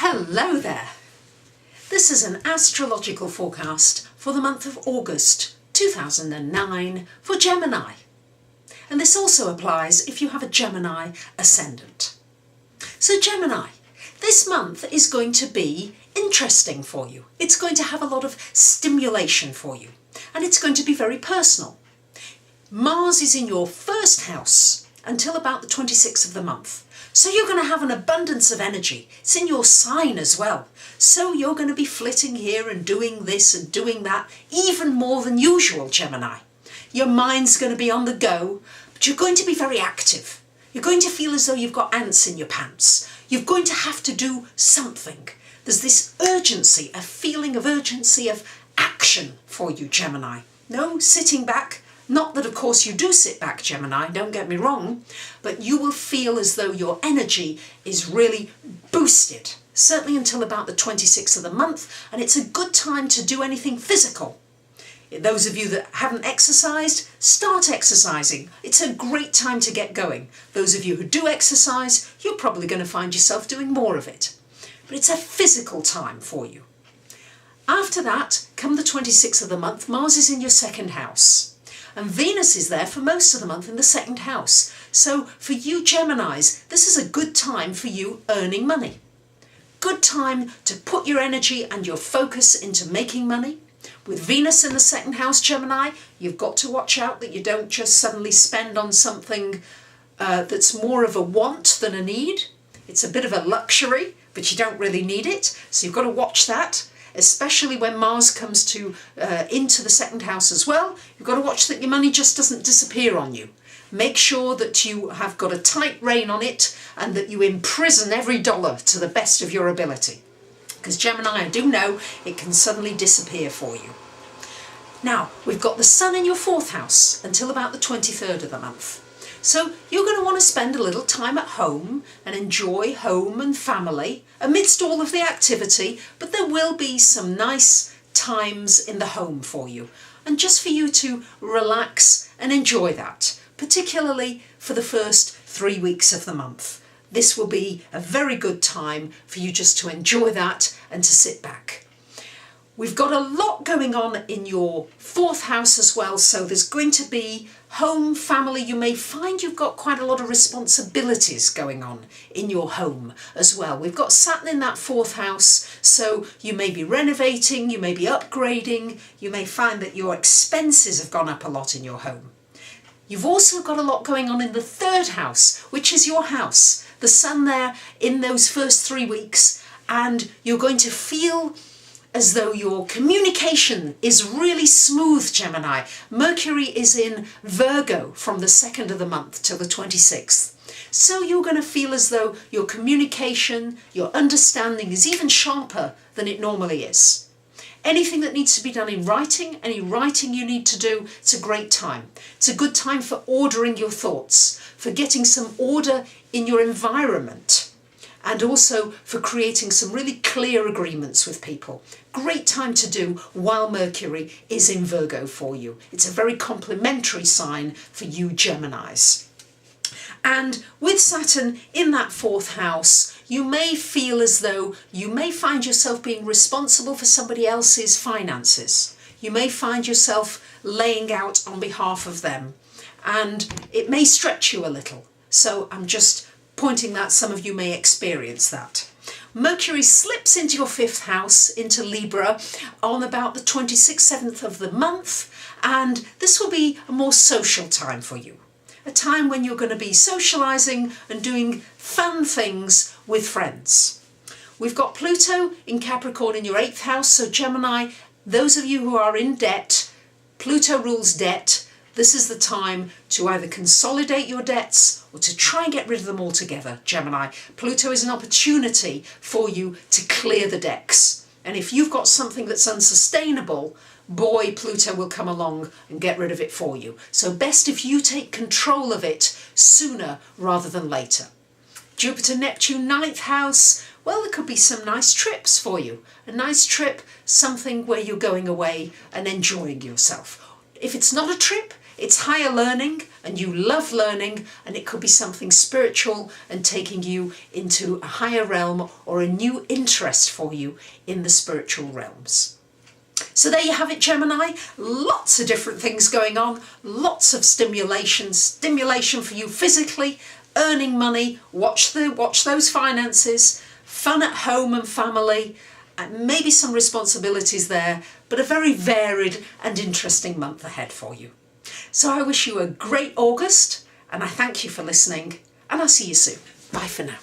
Hello there! This is an astrological forecast for the month of August 2009 for Gemini. And this also applies if you have a Gemini ascendant. So Gemini, this month is going to be interesting for you. It's going to have a lot of stimulation for you, and it's going to be very personal. Mars is in your first house until about the 26th of the month. So you're going to have an abundance of energy. It's in your sign as well. So you're going to be flitting here and doing this and doing that, even more than usual, Gemini. Your mind's going to be on the go, but you're going to be very active. You're going to feel as though you've got ants in your pants. You're going to have to do something. There's this urgency, a feeling of urgency, of action for you, Gemini. No sitting back. Not that, of course, you do sit back, Gemini, don't get me wrong, but you will feel as though your energy is really boosted, certainly until about the 26th of the month, and it's a good time to do anything physical. Those of you that haven't exercised, start exercising. It's a great time to get going. Those of you who do exercise, you're probably going to find yourself doing more of it. But it's a physical time for you. After that, come the 26th of the month, Mars is in your second house. And Venus is there for most of the month in the second house. So for you Geminis, this is a good time for you earning money. Good time to put your energy and your focus into making money. With Venus in the second house, Gemini, you've got to watch out that you don't just suddenly spend on something that's more of a want than a need. It's a bit of a luxury, but you don't really need it. So you've got to watch that. Especially when Mars comes into the second house as well, you've got to watch that your money just doesn't disappear on you. Make sure that you have got a tight rein on it and that you imprison every dollar to the best of your ability. Because Gemini, I do know, it can suddenly disappear for you. Now, we've got the Sun in your fourth house until about the 23rd of the month. So you're going to want to spend a little time at home and enjoy home and family amidst all of the activity, but there will be some nice times in the home for you and just for you to relax and enjoy that, particularly for the first 3 weeks of the month. This will be a very good time for you just to enjoy that and to sit back. We've got a lot going on in your fourth house as well, so there's going to be home, family. You may find you've got quite a lot of responsibilities going on in your home as well. We've got Saturn in that fourth house, so you may be renovating, you may be upgrading, you may find that your expenses have gone up a lot in your home. You've also got a lot going on in the third house, which is your house. The Sun there in those first 3 weeks, and you're going to feel as though your communication is really smooth, Gemini. Mercury is in Virgo from the 2nd of the month till the 26th. So you're going to feel as though your communication, your understanding is even sharper than it normally is. Anything that needs to be done in writing, any writing you need to do, it's a great time. It's a good time for ordering your thoughts, for getting some order in your environment, and also for creating some really clear agreements with people. Great time to do while Mercury is in Virgo for you. It's a very complimentary sign for you Geminis. And with Saturn in that fourth house, you may feel as though you may find yourself being responsible for somebody else's finances. You may find yourself laying out on behalf of them, and it may stretch you a little. So I'm just pointing that some of you may experience that. Mercury slips into your fifth house, into Libra, on about the 26th, 7th of the month, and this will be a more social time for you. A time when you're going to be socialising and doing fun things with friends. We've got Pluto in Capricorn in your 8th house, so Gemini, those of you who are in debt, Pluto rules debt. This is the time to either consolidate your debts or to try and get rid of them altogether, Gemini. Pluto is an opportunity for you to clear the decks. And if you've got something that's unsustainable, boy, Pluto will come along and get rid of it for you. So best if you take control of it sooner rather than later. Jupiter, Neptune, 9th house. Well, there could be some nice trips for you. A nice trip, something where you're going away and enjoying yourself. If it's not a trip, It's higher learning and you love learning, and it could be something spiritual and taking you into a higher realm or a new interest for you in the spiritual realms. So there you have it, Gemini. Lots of different things going on, lots of stimulation for you physically, earning money, watch those finances, fun at home and family, and maybe some responsibilities there, but a very varied and interesting month ahead for you. So I wish you a great August, and I thank you for listening, and I'll see you soon. Bye for now.